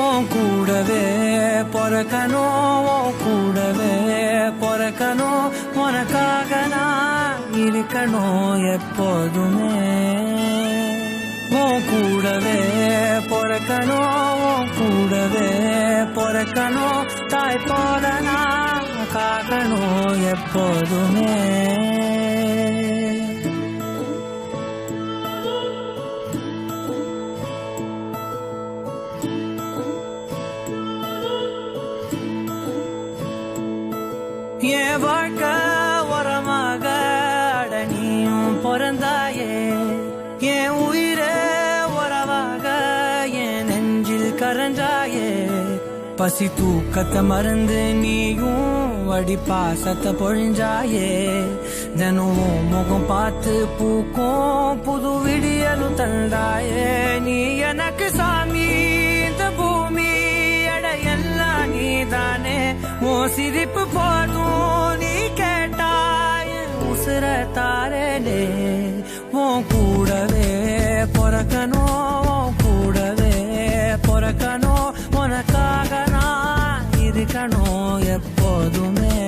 உன் கூடவே பொறக்கணும், உன் கூடவே பொறக்கணும், உனக்காக நான் இருக்கணும் எப்போதுமே. உன் கூடவே பொறக்கணும், உன் கூடவே பொறக்கணும், தாய் போல நான் காக்கணும் எப்போதுமே. என் வாழ்க்கை உரமாக அடனியும் பிறந்தாயே, என் உயிரே உறவாக என் நெஞ்சில் கரஞ்சாயே. பசி தூக்கத்தை மறந்து நீயும் அடி பாசத்தை பொழிஞ்சாயே. தினமும் முகம் பார்த்து பூக்கும் புது விடியலும் தந்தாயே. நீ எனக்கு சாமி, இந்த பூமி எல்லாம் நீதானே. உன் சிரிப்பு போதும் நீ கேட்டாய் உசுர தாரே. உன் கூடவே பொறக்கணும், உன் கூடவே பொறக்கணும், உனக்காக நான் இருக்கணும் எப்போதுமே.